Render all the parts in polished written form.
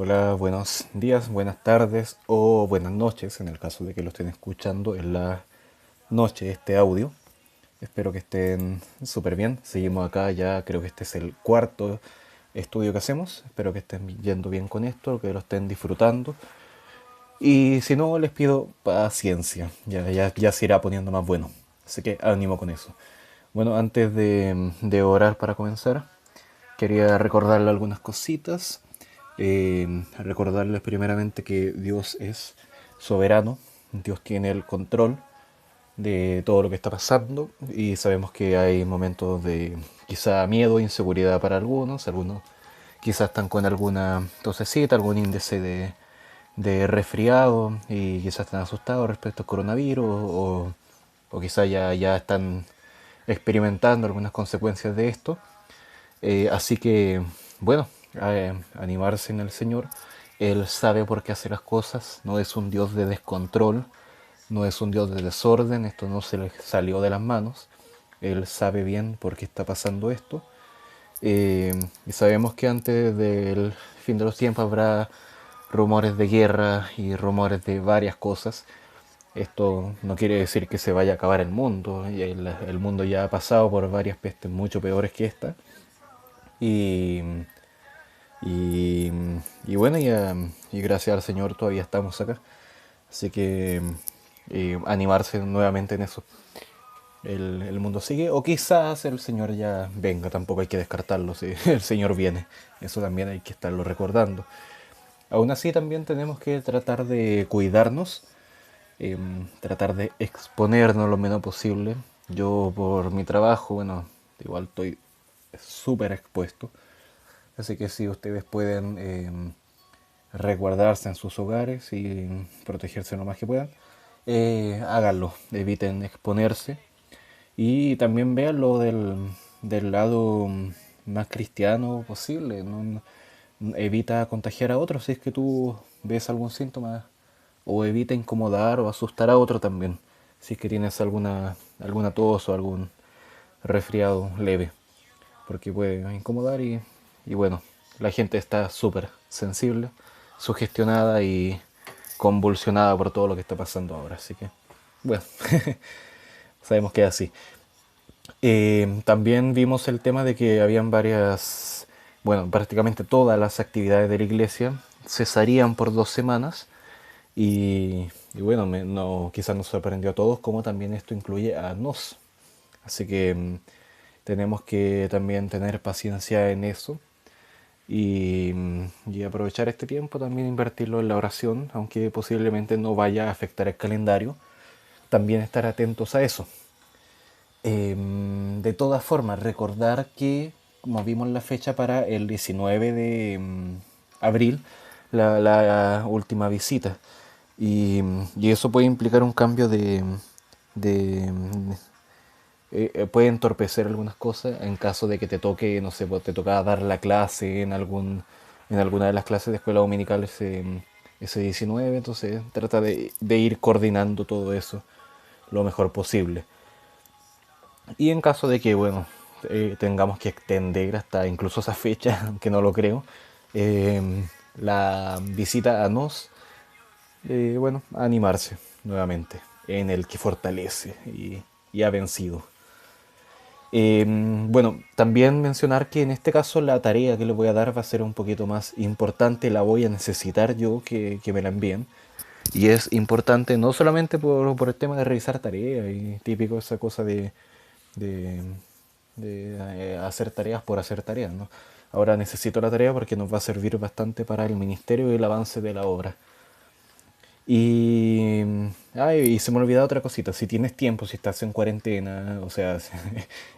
Hola, buenos días, buenas tardes o buenas noches, en el caso de que lo estén escuchando en la noche este audio. Espero que estén súper bien. Seguimos acá, ya creo que este es el cuarto estudio que hacemos. Espero que estén yendo bien con esto, que lo estén disfrutando. Y si no, les pido paciencia, ya se irá poniendo más bueno. Así que ánimo con eso. Bueno, antes de orar para comenzar, quería recordarle algunas cositas. Recordarles primeramente que Dios es soberano, Dios tiene el control de todo lo que está pasando y sabemos que hay momentos de quizá miedo, inseguridad para algunos quizás están con alguna tosecita, algún índice de resfriado y quizás están asustados respecto al coronavirus o quizás ya están experimentando algunas consecuencias de esto. Así que, bueno, animarse en el Señor. Él sabe por qué hace las cosas, no es un Dios de descontrol, no es un Dios de desorden, esto no se le salió de las manos. Él sabe bien por qué está pasando esto. Y sabemos que antes del fin de los tiempos habrá rumores de guerra y rumores de varias cosas. Esto no quiere decir que se vaya a acabar el mundo, y el mundo ya ha pasado por varias pestes mucho peores que esta. Y, y, y bueno, y gracias al Señor todavía estamos acá. Así que animarse nuevamente en eso. El mundo sigue, o quizás el Señor ya venga, tampoco hay que descartarlo, si el Señor viene. Eso también hay que estarlo recordando. Aún así también tenemos que tratar de cuidarnos, tratar de exponernos lo menos posible. Yo por mi trabajo, bueno, igual estoy súper expuesto. Así que si ustedes pueden resguardarse en sus hogares y protegerse lo más que puedan, háganlo, eviten exponerse y también véanlo del lado más cristiano posible. Evita contagiar a otros si es que tú ves algún síntoma, o evita incomodar o asustar a otro también si es que tienes alguna tos o algún resfriado leve, porque puede incomodar y bueno, la gente está súper sensible, sugestionada y convulsionada por todo lo que está pasando ahora, así que bueno, sabemos que es así. También vimos el tema de que habían varias, bueno, prácticamente todas las actividades de la iglesia cesarían por 2 semanas y bueno, no, quizás nos sorprendió a todos como también esto incluye a nos. Así que tenemos que también tener paciencia en eso y aprovechar este tiempo también invertirlo en la oración, aunque posiblemente no vaya a afectar el calendario, también estar atentos a eso. De todas formas, recordar que, como vimos la fecha para el 19 de abril, la última visita, y eso puede implicar un cambio de, puede entorpecer algunas cosas en caso de que te toque, no sé, pues, te toca dar la clase en alguna de las clases de escuela dominical ese 19, entonces trata de ir coordinando todo eso lo mejor posible. Y en caso de que, bueno, tengamos que extender hasta incluso esa fecha, aunque no lo creo, eh, la visita a nos, bueno, a animarse nuevamente, en el que fortalece y ha vencido. Bueno, también mencionar que en este caso la tarea que les voy a dar va a ser un poquito más importante, la voy a necesitar yo que me la envíen. Y es importante no solamente por el tema de revisar tareas y típico esa cosa de, de hacer tareas por hacer tareas, ¿no? Ahora necesito la tarea porque nos va a servir bastante para el ministerio y el avance de la obra. Y, y se me olvidaba otra cosita, si tienes tiempo, si estás en cuarentena, o sea, si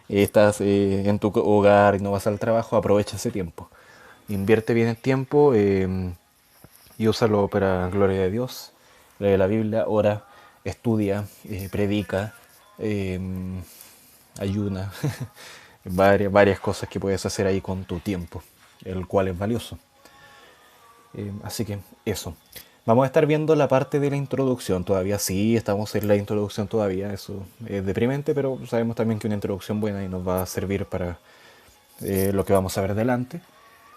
estás en tu hogar y no vas al trabajo, aprovecha ese tiempo. Invierte bien el tiempo y úsalo para gloria de Dios. Lee la Biblia, ora, estudia, predica, eh, ayuna, varias cosas que puedes hacer ahí con tu tiempo, el cual es valioso. Así que eso. Vamos a estar viendo la parte de la introducción todavía. Sí, estamos en la introducción todavía. Eso es deprimente, pero sabemos también que una introducción buena y nos va a servir para lo que vamos a ver adelante.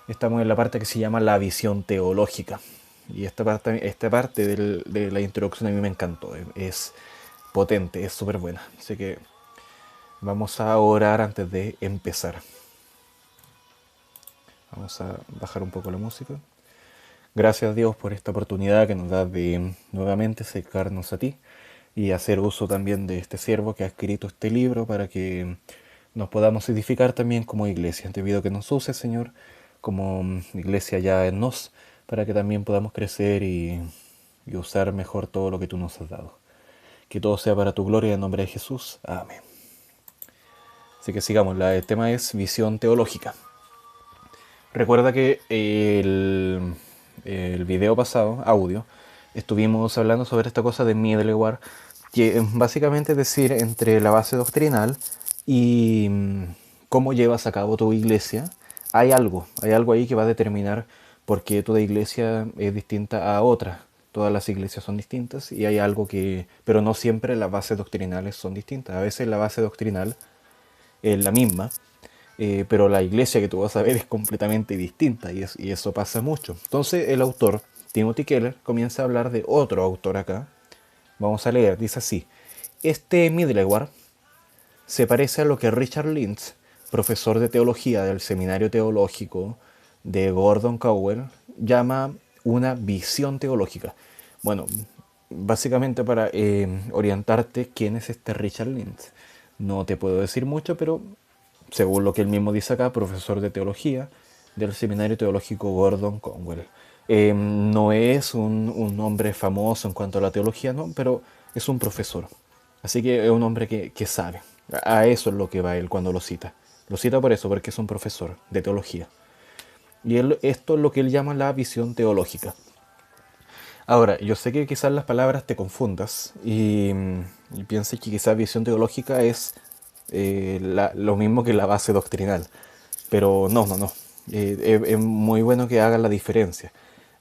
Estamos en la parte que se llama la visión teológica. Y esta parte de la introducción a mí me encantó. Es potente, es súper buena. Así que vamos a orar antes de empezar. Vamos a bajar un poco la música. Gracias Dios por esta oportunidad que nos da de nuevamente acercarnos a ti y hacer uso también de este siervo que ha escrito este libro para que nos podamos edificar también como iglesia. Te pido que nos uses, Señor, como iglesia ya en nos, para que también podamos crecer y usar mejor todo lo que tú nos has dado. Que todo sea para tu gloria en nombre de Jesús. Amén. Así que sigamos, el tema es visión teológica. Recuerda que el video pasado, audio, estuvimos hablando sobre esta cosa de middleware, que básicamente es decir, entre la base doctrinal y cómo llevas a cabo tu iglesia, hay algo ahí que va a determinar por qué toda iglesia es distinta a otra. Todas las iglesias son distintas y hay algo que, pero no siempre las bases doctrinales son distintas. A veces la base doctrinal es la misma, pero la iglesia que tú vas a ver es completamente distinta y eso pasa mucho. Entonces el autor, Timothy Keller, comienza a hablar de otro autor acá. Vamos a leer, dice así: este middleware se parece a lo que Richard Lynch, profesor de teología del Seminario Teológico de Gordon Cowell, llama una visión teológica. Bueno, básicamente para orientarte quién es este Richard Lynch. No te puedo decir mucho, pero según lo que él mismo dice acá, profesor de teología del Seminario Teológico Gordon Conwell. No es un hombre famoso en cuanto a la teología, ¿no? Pero es un profesor. Así que es un hombre que sabe. A eso es lo que va él cuando lo cita. Lo cita por eso, porque es un profesor de teología. Y esto es lo que él llama la visión teológica. Ahora, yo sé que quizás las palabras te confundas y pienses que quizás visión teológica es lo mismo que la base doctrinal. Pero no, no, no. Es muy bueno que hagas la diferencia.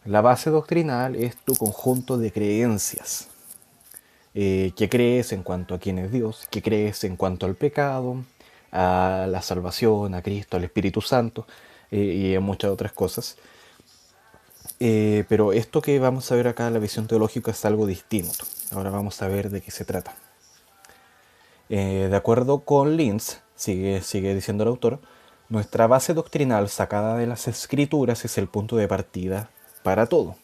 La base doctrinal es tu conjunto de creencias. ¿Qué crees en cuanto a quién es Dios? ¿Qué crees en cuanto al pecado? A la salvación, a Cristo, al Espíritu Santo y a muchas otras cosas. Pero esto que vamos a ver acá, la visión teológica, es algo distinto. Ahora vamos a ver de qué se trata. De acuerdo con Linz, sigue diciendo el autor, nuestra base doctrinal sacada de las escrituras es el punto de partida para todo.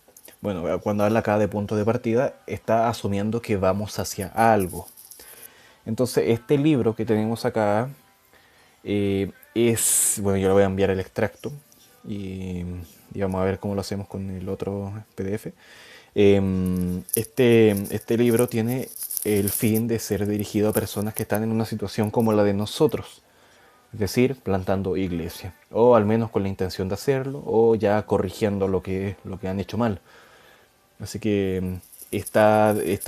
Bueno, cuando habla acá de punto de partida, está asumiendo que vamos hacia algo. Entonces, este libro que tenemos acá bueno, yo le voy a enviar el extracto y, y vamos a ver cómo lo hacemos con el otro PDF. Este libro tiene el fin de ser dirigido a personas que están en una situación como la de nosotros, es decir, plantando iglesia, o al menos con la intención de hacerlo, o ya corrigiendo lo que han hecho mal. Así que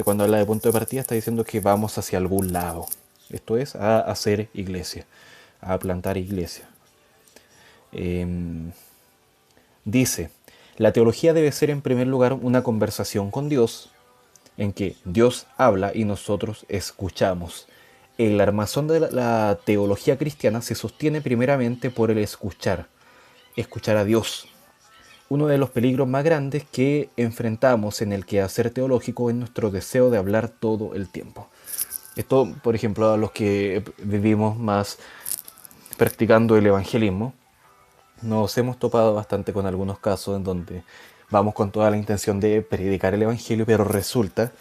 cuando habla de punto de partida está diciendo que vamos hacia algún lado, esto es, a hacer iglesia, a plantar iglesia. Dice, la teología debe ser en primer lugar una conversación con Dios, en que Dios habla y nosotros escuchamos. El armazón de la teología cristiana se sostiene primeramente por el escuchar a Dios. Uno de los peligros más grandes que enfrentamos en el quehacer teológico es nuestro deseo de hablar todo el tiempo. Esto, por ejemplo, a los que vivimos más practicando el evangelismo, nos hemos topado bastante con algunos casos en donde vamos con toda la intención de predicar el evangelio, pero resulta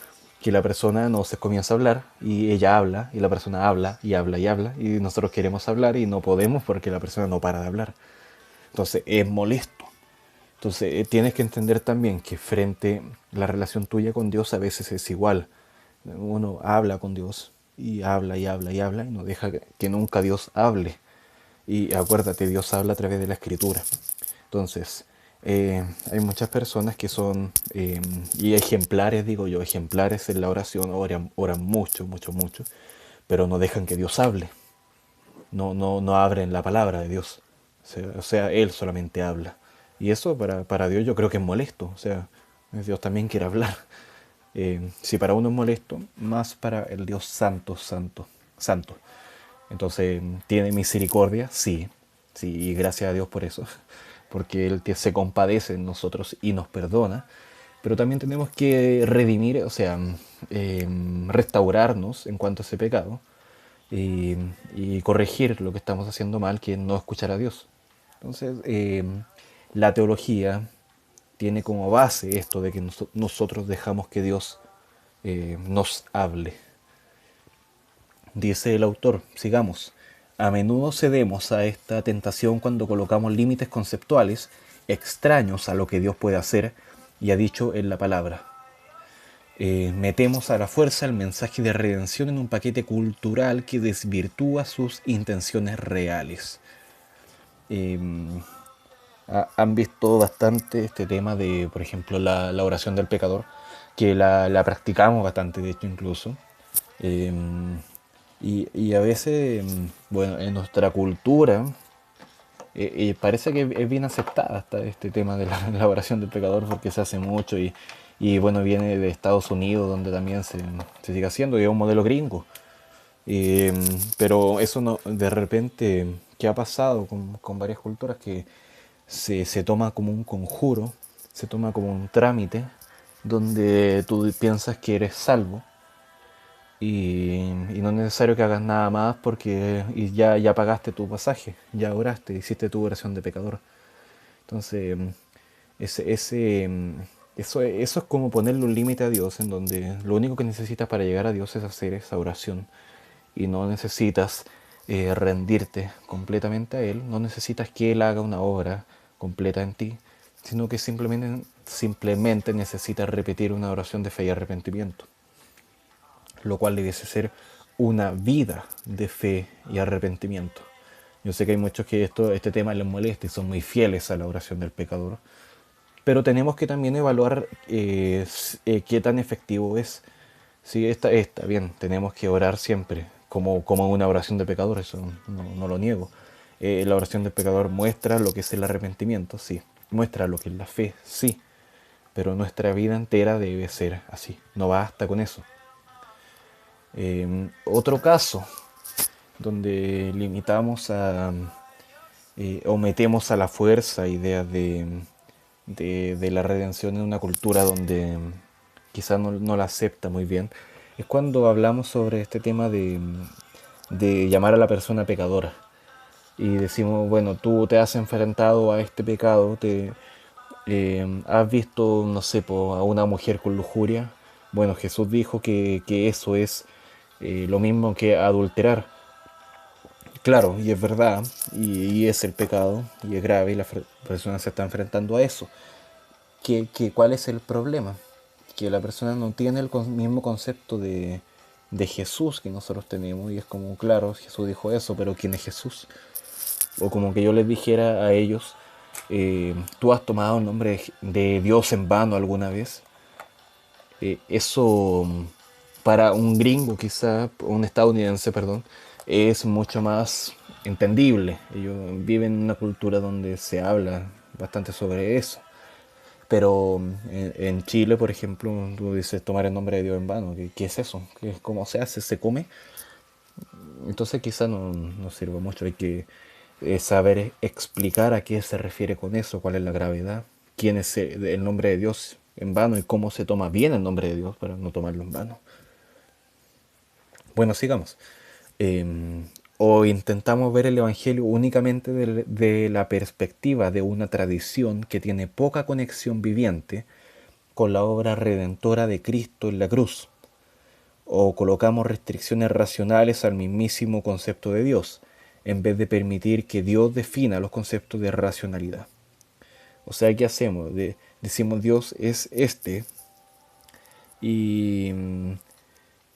que la persona no se comienza a hablar y ella habla y la persona habla y habla y habla y nosotros queremos hablar y no podemos porque la persona no para de hablar. Entonces es molesto. Entonces tienes que entender también que frente a la relación tuya con Dios a veces es igual. Uno habla con Dios y habla y habla y habla y no deja que nunca Dios hable. Y acuérdate, Dios habla a través de la escritura. Entonces, hay muchas personas que son, y ejemplares, digo yo, ejemplares en la oración, oran mucho, mucho, mucho, pero no dejan que Dios hable. No abren la palabra de Dios. O sea, Él solamente habla. Y eso para Dios yo creo que es molesto. O sea, Dios también quiere hablar. Si para uno es molesto, más para el Dios santo, santo, santo. Entonces, ¿tiene misericordia? Sí, sí, y gracias a Dios por eso. porque Él se compadece en nosotros y nos perdona, pero también tenemos que redimir, o sea, restaurarnos en cuanto a ese pecado y, y corregir lo que estamos haciendo mal, que es no escuchar a Dios. Entonces, la teología tiene como base esto de que nosotros dejamos que Dios nos hable. Dice el autor, sigamos. A menudo cedemos a esta tentación cuando colocamos límites conceptuales extraños a lo que Dios puede hacer y ha dicho en la palabra. Metemos a la fuerza el mensaje de redención en un paquete cultural que desvirtúa sus intenciones reales. Eh, Han visto bastante este tema de, por ejemplo, la oración del pecador, que la practicamos bastante, de hecho, incluso. Eh, y a veces, bueno, en nuestra cultura, parece que es bien aceptada hasta este tema de la oración del pecador porque se hace mucho y bueno, viene de Estados Unidos donde también se sigue haciendo y es un modelo gringo. Eh, pero eso no, de repente, ¿qué ha pasado con varias culturas? Que se toma como un conjuro, se toma como un trámite donde tú piensas que eres salvo y no es necesario que hagas nada más porque y ya pagaste tu pasaje, ya oraste, hiciste tu oración de pecador. Entonces, ese, ese, eso es como ponerle un límite a Dios en donde lo único que necesitas para llegar a Dios es hacer esa oración y no necesitas rendirte completamente a Él, no necesitas que Él haga una obra completa en ti, sino que simplemente necesitas repetir una oración de fe y arrepentimiento, lo cual debiese ser una vida de fe y arrepentimiento. Yo sé que hay muchos que este tema les molesta y son muy fieles a la oración del pecador, pero tenemos que también evaluar qué tan efectivo es. Sí, está bien, tenemos que orar siempre, como una oración de pecador, eso no lo niego. La oración del pecador muestra lo que es el arrepentimiento, sí. Muestra lo que es la fe, sí. Pero nuestra vida entera debe ser así, no basta con eso. Otro caso donde limitamos o metemos a la fuerza ideas de la redención en una cultura donde quizás no la acepta muy bien, es cuando hablamos sobre este tema de llamar a la persona pecadora. Y decimos, bueno, tú te has enfrentado a este pecado, has visto, no sé, a una mujer con lujuria. Bueno, Jesús dijo que eso es lo mismo que adulterar. Claro, y es verdad, y es el pecado, y es grave, y la persona se está enfrentando a eso. ¿Cuál es el problema? Que la persona no tiene el mismo concepto de Jesús que nosotros tenemos, y es como, claro, Jesús dijo eso, pero ¿quién es Jesús? O como que yo les dijera a ellos, ¿tú has tomado el nombre de Dios en vano alguna vez? Eso para un gringo quizá, un estadounidense, perdón, es mucho más entendible. Ellos viven en una cultura donde se habla bastante sobre eso. Pero en Chile, por ejemplo, tú dices tomar el nombre de Dios en vano. ¿Qué es eso? ¿Cómo se hace? ¿Se come? Entonces quizá no sirve mucho. Hay que saber explicar a qué se refiere con eso, cuál es la gravedad, quién es el nombre de Dios en vano y cómo se toma bien el nombre de Dios para no tomarlo en vano. Bueno, sigamos. Eh, o intentamos ver el Evangelio únicamente de la perspectiva de una tradición que tiene poca conexión viviente con la obra redentora de Cristo en la cruz. O colocamos restricciones racionales al mismísimo concepto de Dios, en vez de permitir que Dios defina los conceptos de racionalidad. O sea, ¿qué hacemos? Decimos Dios es este y,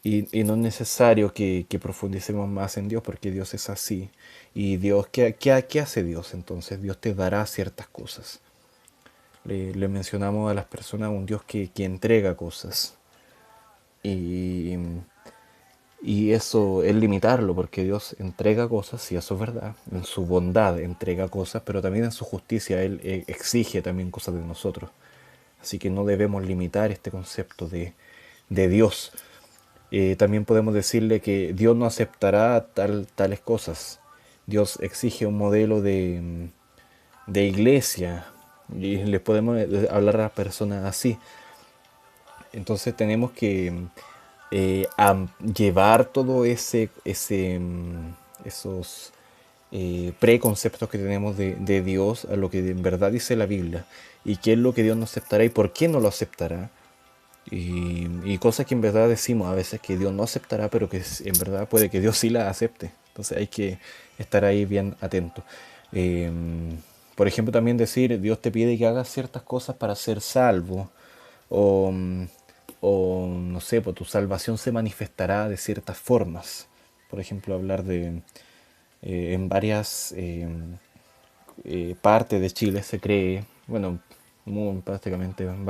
y no es necesario que profundicemos más en Dios porque Dios es así. Y Dios, ¿qué hace Dios entonces? Dios te dará ciertas cosas. Le mencionamos a las personas un Dios que entrega cosas. Y, y eso es limitarlo, porque Dios entrega cosas, y eso es verdad, en su bondad entrega cosas, pero también en su justicia Él exige también cosas de nosotros. Así que no debemos limitar este concepto de Dios. También podemos decirle que Dios no aceptará tales cosas. Dios exige un modelo de iglesia, y les podemos hablar a personas así. Entonces tenemos que llevar todo esos preconceptos que tenemos de Dios a lo que en verdad dice la Biblia y qué es lo que Dios no aceptará y por qué no lo aceptará. Y cosas que en verdad decimos a veces que Dios no aceptará, pero que en verdad puede que Dios sí la acepte. Entonces hay que estar ahí bien atento. Eh, por ejemplo, también decir, Dios te pide que hagas ciertas cosas para ser salvo. O, o no sé, pues tu salvación se manifestará de ciertas formas. Por ejemplo, hablar de en varias partes de Chile se cree, bueno, prácticamente en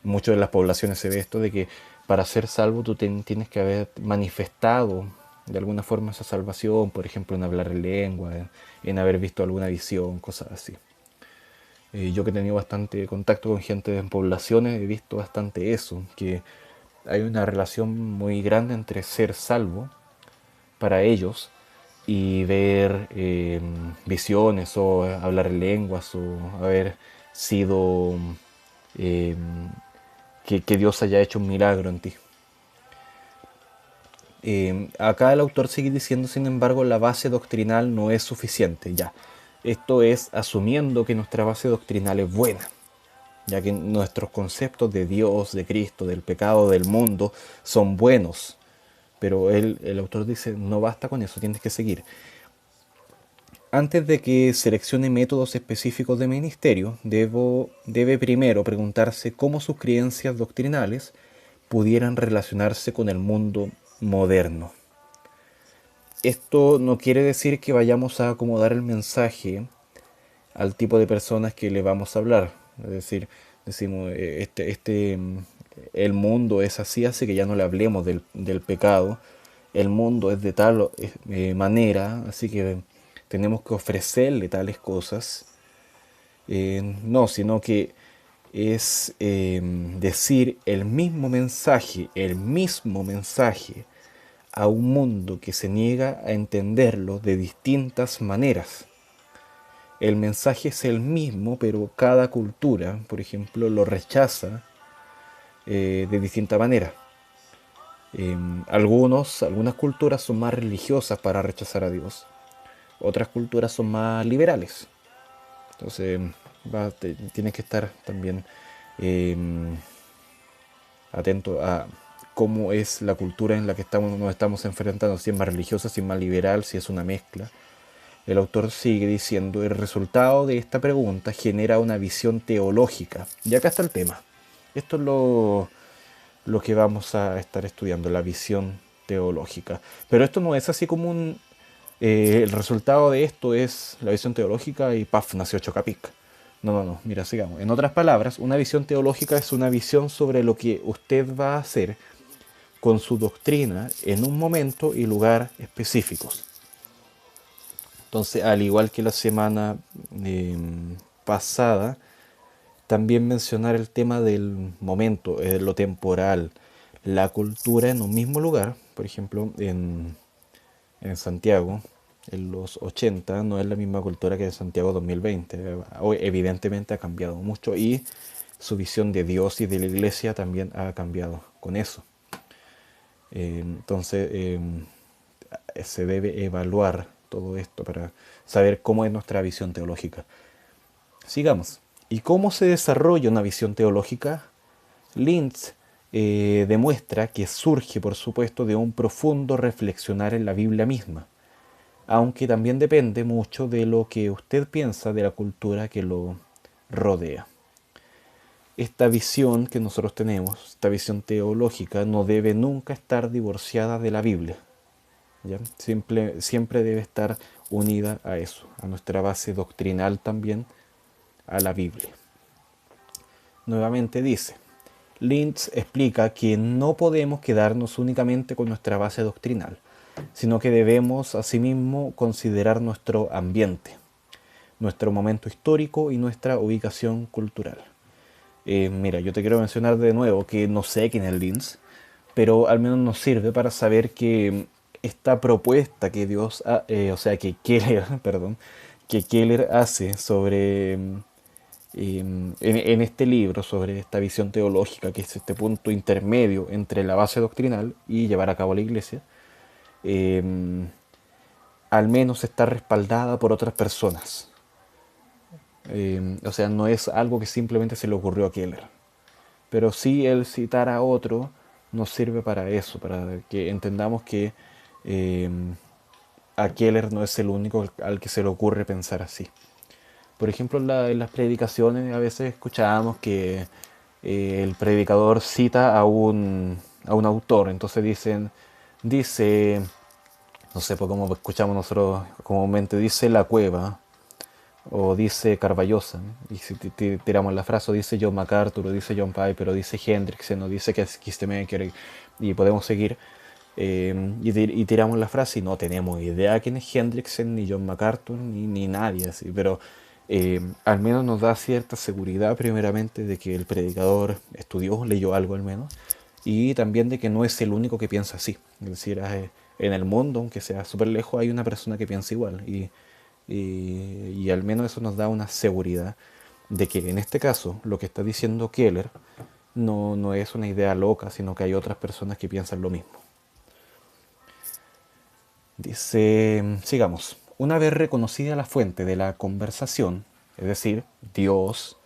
muchas de las poblaciones se ve esto de que para ser salvo tú tienes que haber manifestado de alguna forma esa salvación, por ejemplo en hablar en lengua, en haber visto alguna visión, cosas así. Yo que he tenido bastante contacto con gente en poblaciones he visto bastante eso, que hay una relación muy grande entre ser salvo para ellos y ver visiones o hablar en lenguas o haber sido eh, que Dios haya hecho un milagro en ti. Acá el autor sigue diciendo, sin embargo, la base doctrinal no es suficiente. Ya, esto es asumiendo que nuestra base doctrinal es buena, ya que nuestros conceptos de Dios, de Cristo, del pecado, del mundo son buenos. Pero el autor dice, no basta con eso, tienes que seguir. Antes de que seleccione métodos específicos de ministerio, debe primero preguntarse cómo sus creencias doctrinales pudieran relacionarse con el mundo moderno. Esto no quiere decir que vayamos a acomodar el mensaje al tipo de personas que le vamos a hablar. Es decir, decimos, el mundo es así, así que ya no le hablemos del pecado. El mundo es de tal manera, así que tenemos que ofrecerle tales cosas. No, sino que es decir el mismo mensaje a un mundo que se niega a entenderlo de distintas maneras. El mensaje es el mismo, pero cada cultura, por ejemplo, lo rechaza de distinta manera. Algunas culturas son más religiosas para rechazar a Dios, otras culturas son más liberales. Entonces, tienes que estar también eh, atento a cómo es la cultura en la que nos estamos enfrentando, si es más religiosa, si es más liberal, si es una mezcla. El autor sigue diciendo, el resultado de esta pregunta genera una visión teológica. Y acá está el tema. Esto es lo que vamos a estar estudiando, la visión teológica. Pero esto no es así como el resultado de esto es la visión teológica y paf, nació Chocapic. No, no, no, mira, sigamos. En otras palabras, una visión teológica es una visión sobre lo que usted va a hacer con su doctrina en un momento y lugar específicos. Entonces, al igual que la semana eh, pasada, también mencionar el tema del momento, lo temporal, la cultura en un mismo lugar, por ejemplo, en Santiago, en los 80, no es la misma cultura que en Santiago 2020. Hoy evidentemente ha cambiado mucho y su visión de Dios y de la iglesia también ha cambiado con eso. Entonces, se debe evaluar todo esto para saber cómo es nuestra visión teológica. Sigamos. ¿Y cómo se desarrolla una visión teológica? Lintz demuestra que surge, por supuesto, de un profundo reflexionar en la Biblia misma, aunque también depende mucho de lo que usted piensa de la cultura que lo rodea. Esta visión que nosotros tenemos, esta visión teológica, no debe nunca estar divorciada de la Biblia. ¿Ya? Siempre debe estar unida a eso, a nuestra base doctrinal también, a la Biblia. Nuevamente dice, Lintz explica que no podemos quedarnos únicamente con nuestra base doctrinal, sino que debemos asimismo considerar nuestro ambiente, nuestro momento histórico y nuestra ubicación cultural. Mira, yo te quiero mencionar de nuevo que no sé quién es Lintz, pero al menos nos sirve para saber que esta propuesta que Dios, o sea, que perdón, que Keller hace sobre, en este libro, sobre esta visión teológica, que es este punto intermedio entre la base doctrinal y llevar a cabo la iglesia, eh, al menos está respaldada por otras personas. O sea, no es algo que simplemente se le ocurrió a Keller. Pero sí el citar a otro nos sirve para eso, para que entendamos que eh, a Keller no es el único al que se le ocurre pensar así. Por ejemplo, en las predicaciones a veces escuchábamos que el predicador cita a un autor, entonces dice, no sé, pues como escuchamos nosotros comúnmente, dice La Cueva, o dice Carballosa, y si tiramos la frase, o dice John MacArthur, o dice John Piper, o dice Hendrickson, o dice Kistemaker, y podemos seguir, y tiramos la frase y no tenemos idea quién es Hendrickson, ni John MacArthur, ni nadie así, pero al menos nos da cierta seguridad primeramente de que el predicador estudió, leyó algo al menos, y también de que no es el único que piensa así. Es decir, en el mundo, aunque sea súper lejos, hay una persona que piensa igual. Y al menos eso nos da una seguridad de que en este caso lo que está diciendo Keller no es una idea loca, sino que hay otras personas que piensan lo mismo. Dice, sigamos, una vez reconocida la fuente de la conversación, es decir, Dios,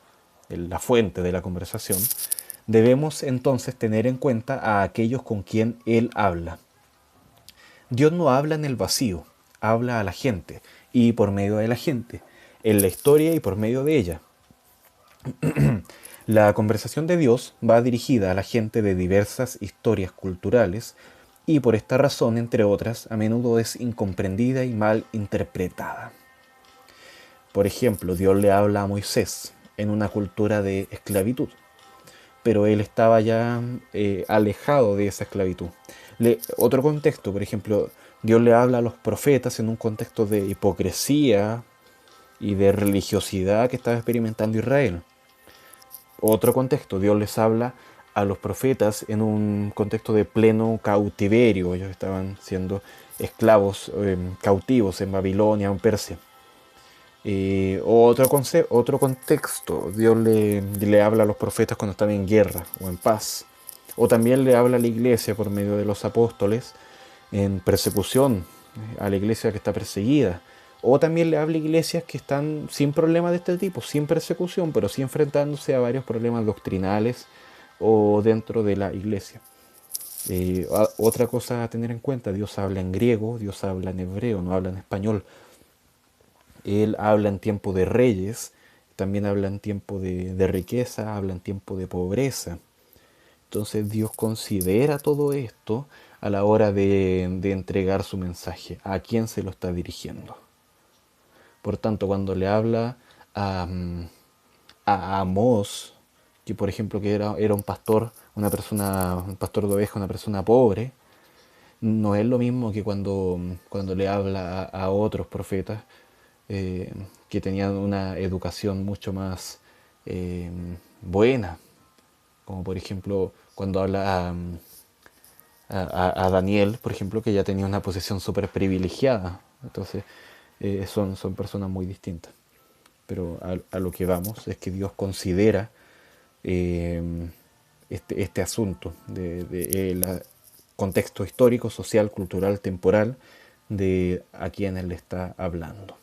la fuente de la conversación, debemos entonces tener en cuenta a aquellos con quien Él habla. Dios no habla en el vacío, habla a la gente y por medio de la gente, en la historia y por medio de ella. La conversación de Dios va dirigida a la gente de diversas historias culturales y por esta razón, entre otras, a menudo es incomprendida y mal interpretada. Por ejemplo, Dios le habla a Moisés en una cultura de esclavitud, pero él estaba ya alejado de esa esclavitud. Otro contexto, por ejemplo, Dios le habla a los profetas en un contexto de hipocresía y de religiosidad que estaba experimentando Israel. Otro contexto, Dios les habla a los profetas en un contexto de pleno cautiverio. Ellos estaban siendo esclavos, cautivos en Babilonia o en Persia. Otro contexto, Dios le habla a los profetas cuando están en guerra o en paz. O también le habla a la iglesia por medio de los apóstoles en persecución, a la iglesia que está perseguida. O también le habla a iglesias que están sin problemas de este tipo, sin persecución, pero sí enfrentándose a varios problemas doctrinales o dentro de la iglesia. Otra cosa a tener en cuenta, Dios habla en griego, Dios habla en hebreo, no habla en español. Él habla en tiempo de reyes, también habla en tiempo de riqueza, habla en tiempo de pobreza. Entonces Dios considera todo esto a la hora de entregar su mensaje, a quién se lo está dirigiendo. Por tanto, cuando le habla a, a Amós, que por ejemplo que era un pastor, un pastor de ovejas, una persona pobre, no es lo mismo que cuando le habla a otros profetas eh, que tenían una educación mucho más eh, buena, como por ejemplo cuando habla a Daniel, por ejemplo, que ya tenía una posición súper privilegiada. Entonces, son personas muy distintas. Pero a lo que vamos es que Dios considera eh, este asunto de contexto histórico, social, cultural, temporal de a quien él le está hablando.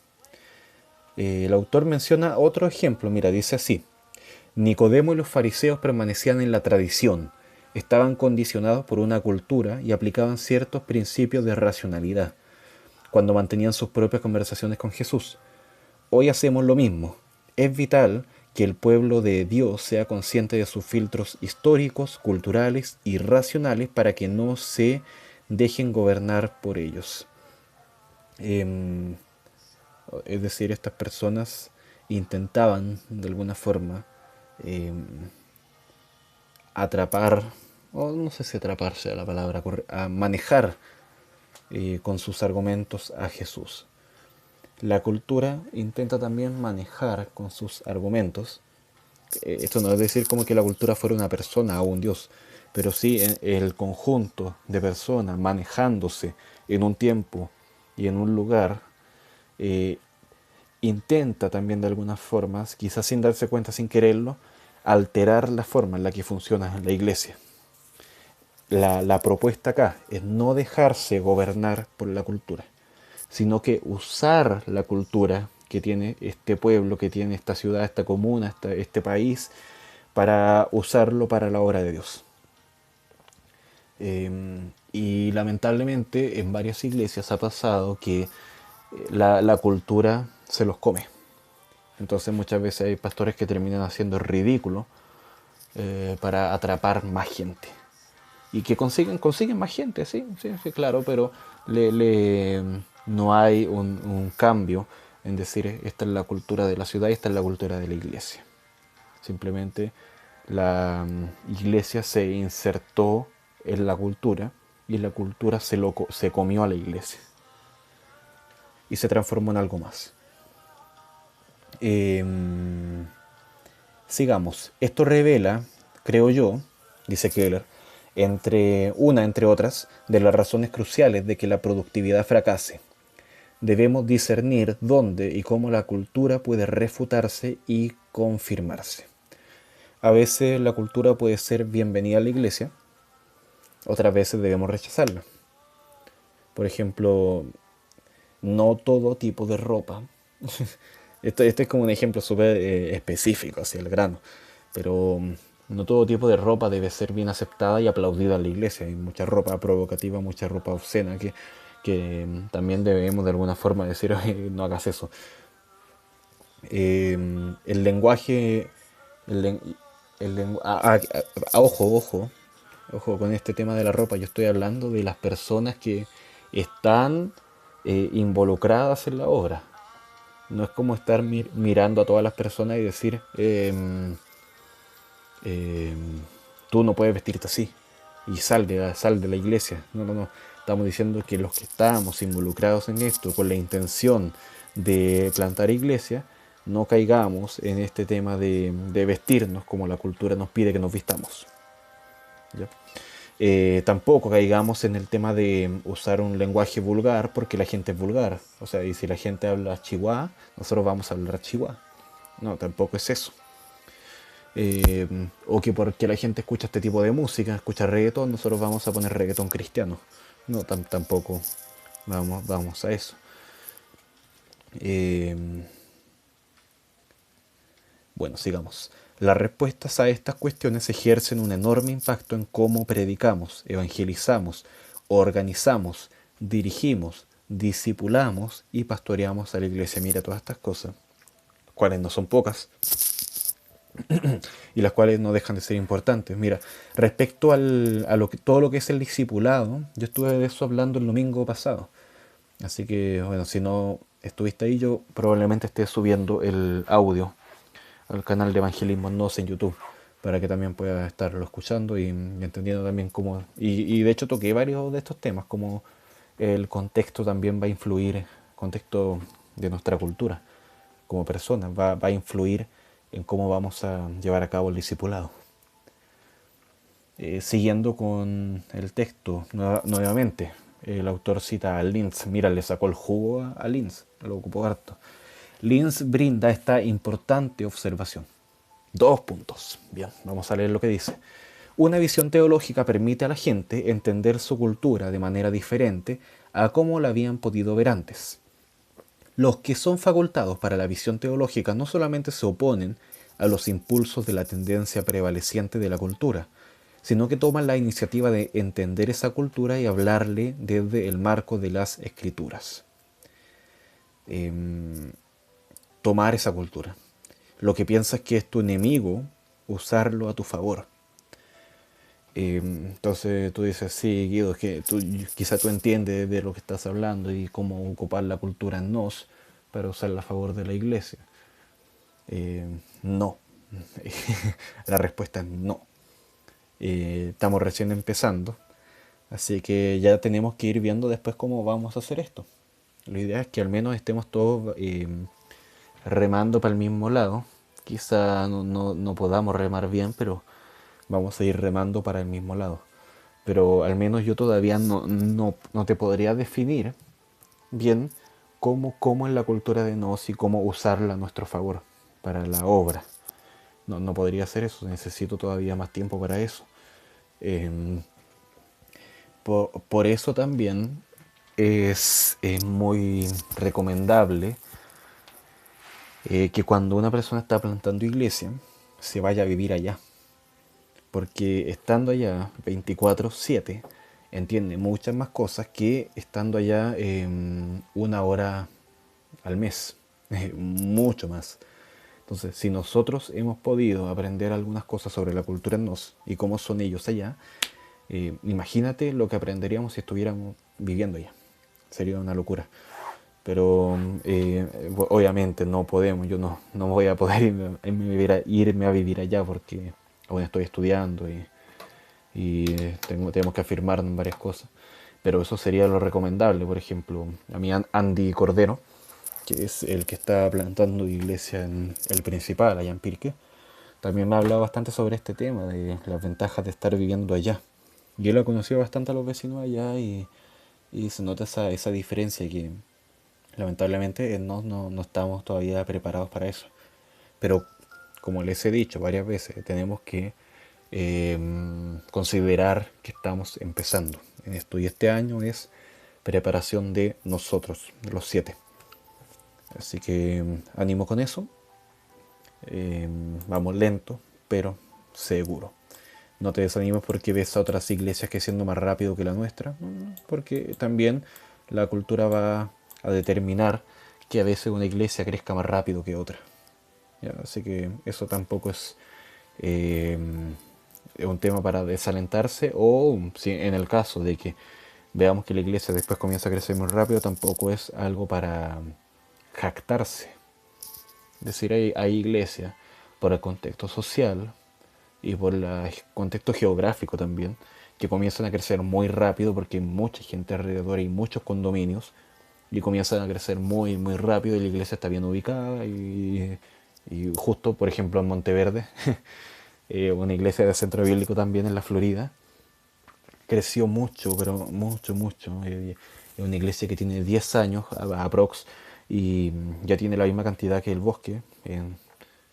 El autor menciona otro ejemplo, mira, dice así: Nicodemo y los fariseos permanecían en la tradición, estaban condicionados por una cultura y aplicaban ciertos principios de racionalidad cuando mantenían sus propias conversaciones con Jesús. Hoy hacemos lo mismo. Es vital que el pueblo de Dios sea consciente de sus filtros históricos, culturales y racionales para que no se dejen gobernar por ellos. Em, es decir, estas personas intentaban de alguna forma em, atrapar, o no sé si atrapar sea la palabra, a manejar con sus argumentos a Jesús. La cultura intenta también manejar con sus argumentos. Esto no es decir como que la cultura fuera una persona o un dios, pero sí el conjunto de personas manejándose en un tiempo y en un lugar, eh, intenta también de algunas formas, quizás sin darse cuenta, sin quererlo, alterar la forma en la que funciona la iglesia. La propuesta acá es no dejarse gobernar por la cultura, sino que usar la cultura que tiene este pueblo, que tiene esta ciudad, esta comuna, este país, para usarlo para la obra de Dios. Y lamentablemente en varias iglesias ha pasado que la cultura se los come. Entonces muchas veces hay pastores que terminan haciendo ridículo para atrapar más gente. Y que consiguen más gente, sí, sí, sí, claro, pero no hay un cambio en decir esta es la cultura de la ciudad y esta es la cultura de la iglesia. Simplemente la iglesia se insertó en la cultura y la cultura se comió a la iglesia y se transformó en algo más. Eh, Sigamos. Esto revela, creo yo, dice Keller, entre otras, de las razones cruciales de que la productividad fracase. Debemos discernir dónde y cómo la cultura puede refutarse y confirmarse. A veces la cultura puede ser bienvenida a la iglesia, otras veces debemos rechazarla. Por ejemplo, no todo tipo de ropa. Esto es como un ejemplo súper específico, hacia el grano. Pero no todo tipo de ropa debe ser bien aceptada y aplaudida en la iglesia. Hay mucha ropa provocativa, mucha ropa obscena que también debemos de alguna forma decir: "Oye, no hagas eso". El lenguaje... El, len- ojo con este tema de la ropa. Yo estoy hablando de las personas que están involucradas en la obra. No es como estar mirando a todas las personas y decir, eh, tú no puedes vestirte así y sal de la iglesia. No, no, no. Estamos diciendo que los que estamos involucrados en esto con la intención de plantar iglesia, no caigamos en este tema de vestirnos como la cultura nos pide que nos vistamos. ¿Ya? Tampoco caigamos en el tema de usar un lenguaje vulgar porque la gente es vulgar. O sea, y si la gente habla chihuahua, nosotros vamos a hablar chihuahua. No, tampoco es eso. O que porque la gente escucha este tipo de música, escucha reggaetón, nosotros vamos a poner reggaetón cristiano. No, tampoco vamos a eso. Eh, bueno, sigamos. Las respuestas a estas cuestiones ejercen un enorme impacto en cómo predicamos, evangelizamos, organizamos, dirigimos, discipulamos y pastoreamos a la iglesia. Mira todas estas cosas, cuales no son pocas, y las cuales no dejan de ser importantes. Mira, respecto todo lo que es el discipulado, yo estuve de eso hablando el domingo pasado. Así que, bueno, si no estuviste ahí, yo probablemente esté subiendo el audio al canal de Evangelismo Nos en YouTube, para que también puedas estarlo escuchando y entendiendo también cómo... Y de hecho toqué varios de estos temas, como el contexto también va a influir, contexto de nuestra cultura como personas, va a influir en cómo vamos a llevar a cabo el discipulado. Siguiendo con el texto, nuevamente, el autor cita a Linz. Mira, le sacó el jugo a Linz, lo ocupó harto. Linz brinda esta importante observación. 2 puntos. Bien, vamos a leer lo que dice. Una visión teológica permite a la gente entender su cultura de manera diferente a cómo la habían podido ver antes. Los que son facultados para la visión teológica no solamente se oponen a los impulsos de la tendencia prevaleciente de la cultura, sino que toman la iniciativa de entender esa cultura y hablarle desde el marco de las escrituras. Tomar esa cultura. Lo que piensas que es tu enemigo, usarlo a tu favor. Entonces tú dices, sí, Guido, es que quizá tú entiendes de lo que estás hablando y cómo ocupar la cultura en nos para usarla a favor de la iglesia. No. La respuesta es no. Estamos recién empezando, así que ya tenemos que ir viendo después cómo vamos a hacer esto. La idea es que al menos estemos todos remando para el mismo lado. Quizá no podamos remar bien, pero vamos a ir remando para el mismo lado. Pero al menos yo todavía no te podría definir bien cómo es la cultura de Nos y cómo usarla a nuestro favor para la obra. No, no podría hacer eso, necesito todavía más tiempo para eso. Em, por eso también es muy recomendable que cuando una persona está plantando iglesia, se vaya a vivir allá. Porque estando allá 24/7, entiende muchas más cosas que estando allá una hora al mes. Mucho más. Entonces, si nosotros hemos podido aprender algunas cosas sobre la cultura en Nos y cómo son ellos allá, imagínate lo que aprenderíamos si estuviéramos viviendo allá. Sería una locura. Pero obviamente no podemos, yo no voy a poder irme a vivir allá porque aún estoy estudiando y tenemos que afirmar en varias cosas. Pero eso sería lo recomendable. Por ejemplo, a mí Andy Cordero, que es el que está plantando iglesia en el principal, allá en Pirque, también me ha hablado bastante sobre este tema, de las ventajas de estar viviendo allá. Y él ha conocido bastante a los vecinos allá y se nota esa diferencia que lamentablemente no estamos todavía preparados para eso. Pero como les he dicho varias veces, tenemos que considerar que estamos empezando en esto. Y este año es preparación de nosotros, de los 7. Así que ánimo con eso. Vamos lento, pero seguro. No te desanimes porque ves a otras iglesias que siendo más rápido que la nuestra, porque también la cultura va a determinar que a veces una iglesia crezca más rápido que otra. ¿Ya? Así que eso tampoco eh, es un tema para desalentarse, o si en el caso de que veamos que la iglesia después comienza a crecer muy rápido, tampoco es algo para jactarse. Es decir, hay iglesias por el contexto social y por el contexto geográfico también, que comienzan a crecer muy rápido porque hay mucha gente alrededor y muchos condominios, y comienzan a crecer muy rápido y la iglesia está bien ubicada y justo, por ejemplo, en Monteverde, una iglesia de centro bíblico también en la Florida, creció mucho, pero mucho. Es una iglesia que tiene 10 años, aprox, y ya tiene la misma cantidad que el bosque,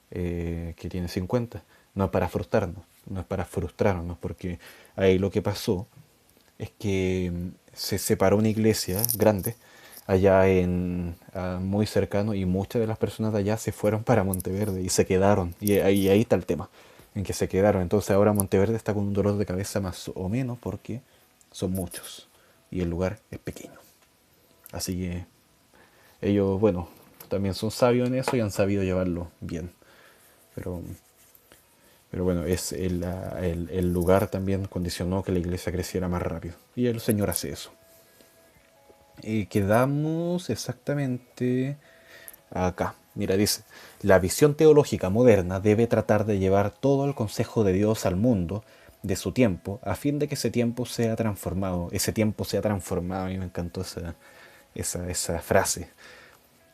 que tiene 50. No es para frustrarnos, no es para frustrarnos, porque ahí lo que pasó es que se separó una iglesia grande allá muy cercano, y muchas de las personas de allá se fueron para Monteverde y se quedaron. Y ahí está el tema, en que se quedaron. Entonces ahora Monteverde está con un dolor de cabeza más o menos porque son muchos y el lugar es pequeño. Así que ellos, bueno, también son sabios en eso y han sabido llevarlo bien. Pero, pero bueno, el lugar también condicionó que la iglesia creciera más rápido. Y el Señor hace eso. Quedamos exactamente acá. Mira, dice, la visión teológica moderna debe tratar de llevar todo el consejo de Dios al mundo de su tiempo, a fin de que ese tiempo sea transformado. Ese tiempo sea transformado. A mí me encantó esa frase.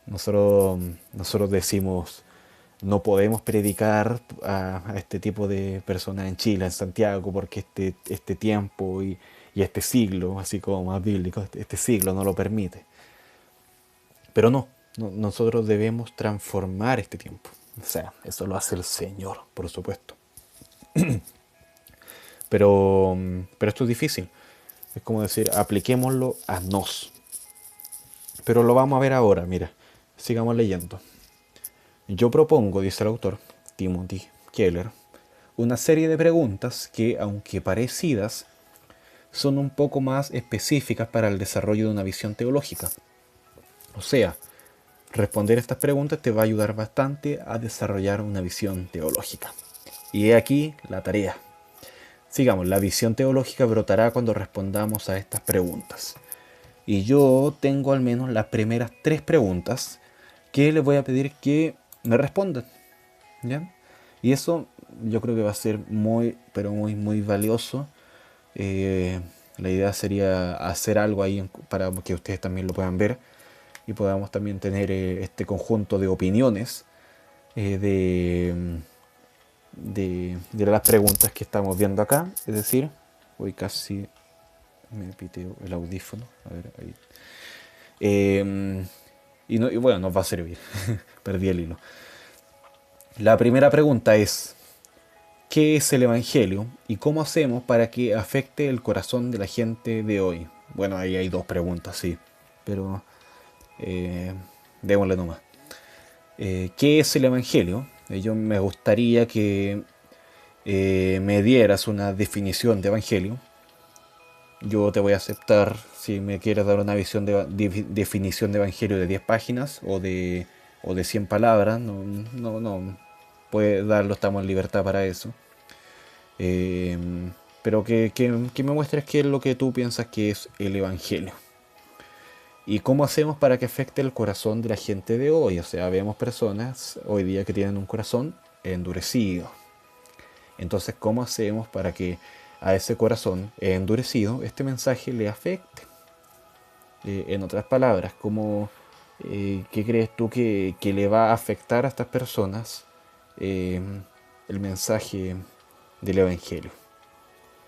Nosotros decimos, no podemos predicar a este tipo de personas en Chile, en Santiago, porque este tiempo y este siglo, así como más bíblico, este siglo no lo permite. Pero nosotros debemos transformar este tiempo. O sea, eso lo hace el Señor, por supuesto. Pero esto es difícil. Es como decir, apliquémoslo a nos. Pero lo vamos a ver ahora, mira. Sigamos leyendo. Yo propongo, dice el autor, Timothy Keller, una serie de preguntas que, aunque parecidas, son un poco más específicas para el desarrollo de una visión teológica. O sea, responder estas preguntas te va a ayudar bastante a desarrollar una visión teológica. Y he aquí la tarea. Sigamos, la visión teológica brotará cuando respondamos a estas preguntas. Y yo tengo al menos las primeras 3 preguntas que les voy a pedir que me respondan. ¿Ya? Y eso yo creo que va a ser muy, pero muy valioso. La idea sería hacer algo ahí para que ustedes también lo puedan ver y podamos también tener este conjunto de opiniones eh, de, de las preguntas que estamos viendo acá. Es decir, hoy casi me piteo el audífono. A ver, ahí. y bueno, nos va a servir. Perdí el hilo. La primera pregunta es, ¿qué es el Evangelio y cómo hacemos para que afecte el corazón de la gente de hoy? Bueno, ahí hay dos preguntas, sí, pero eh, démosle nomás. ¿Qué es el Evangelio? Yo me gustaría que me dieras una definición de Evangelio. Yo te voy a aceptar si me quieres dar una visión definición de Evangelio de 10 páginas o de 100 palabras. No, no, no. Puedes darlo, estamos en libertad para eso. Eh, pero que me muestres qué es lo que tú piensas que es el Evangelio. ¿Y cómo hacemos para que afecte el corazón de la gente de hoy? O sea, vemos personas hoy día que tienen un corazón endurecido. Entonces, ¿cómo hacemos para que a ese corazón endurecido este mensaje le afecte? En otras palabras, ¿qué crees tú que le va a afectar a estas personas eh, el mensaje del Evangelio?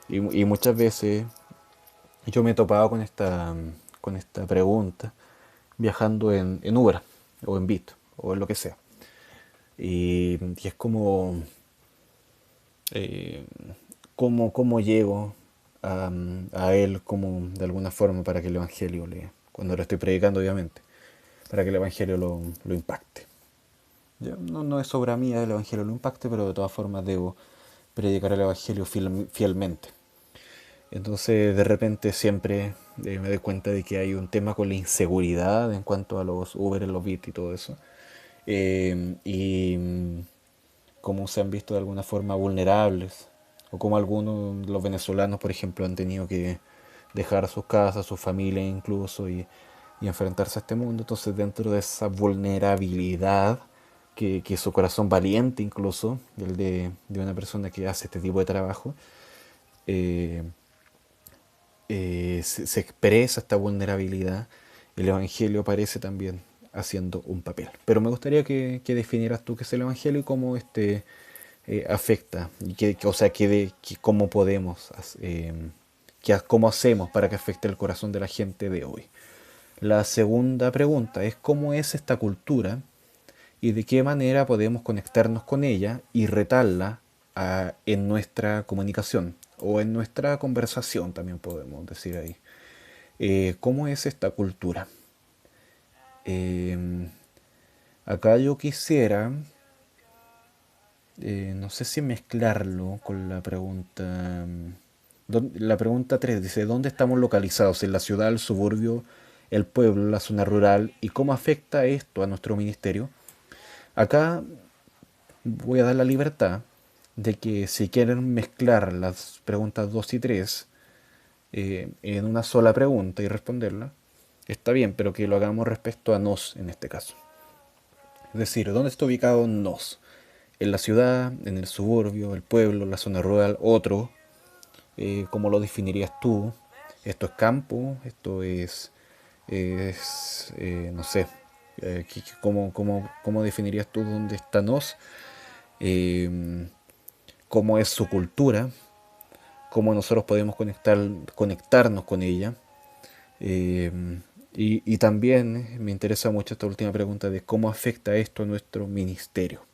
Y muchas veces yo me he topado con esta pregunta viajando en Uber o en Bit o en lo que sea. Y es como, eh, cómo llego a él como de alguna forma para que el Evangelio cuando lo estoy predicando obviamente, para que el Evangelio lo impacte. No, no es obra mía el Evangelio lo impacte, pero de todas formas debo predicar el Evangelio fielmente. Entonces de repente siempre me doy cuenta de que hay un tema con la inseguridad en cuanto a los Uber, los Bit y todo eso. Y cómo se han visto de alguna forma vulnerables, o como algunos, los venezolanos por ejemplo, han tenido que dejar sus casas, sus familias incluso, y enfrentarse a este mundo. Entonces dentro de esa vulnerabilidad, que su corazón valiente incluso, el de una persona que hace este tipo de trabajo, eh, se expresa esta vulnerabilidad, el Evangelio aparece también haciendo un papel. Pero me gustaría que definieras tú qué es el Evangelio y cómo afecta, y o sea, cómo podemos, cómo hacemos para que afecte el corazón de la gente de hoy. La segunda pregunta es cómo es esta cultura y de qué manera podemos conectarnos con ella y retarla en nuestra comunicación o en nuestra conversación, también podemos decir ahí. ¿Cómo es esta cultura? Eh, Acá yo quisiera, no sé si mezclarlo con la pregunta. La pregunta 3 dice, ¿dónde estamos localizados? ¿En la ciudad, el suburbio, el pueblo, la zona rural? ¿Y cómo afecta esto a nuestro ministerio? Acá voy a dar la libertad de que si quieren mezclar las preguntas 2 y 3 en una sola pregunta y responderla, está bien, pero que lo hagamos respecto a nos en este caso. Es decir, ¿dónde está ubicado nos? En la ciudad, en el suburbio, el pueblo, la zona rural, otro. ¿Cómo lo definirías tú? ¿Esto es campo? ¿Esto no sé, cómo definirías tú dónde está nos? Eh, ¿Cómo es su cultura? ¿Cómo nosotros podemos conectarnos con ella? Eh, y también me interesa mucho esta última pregunta de cómo afecta esto a nuestro ministerio.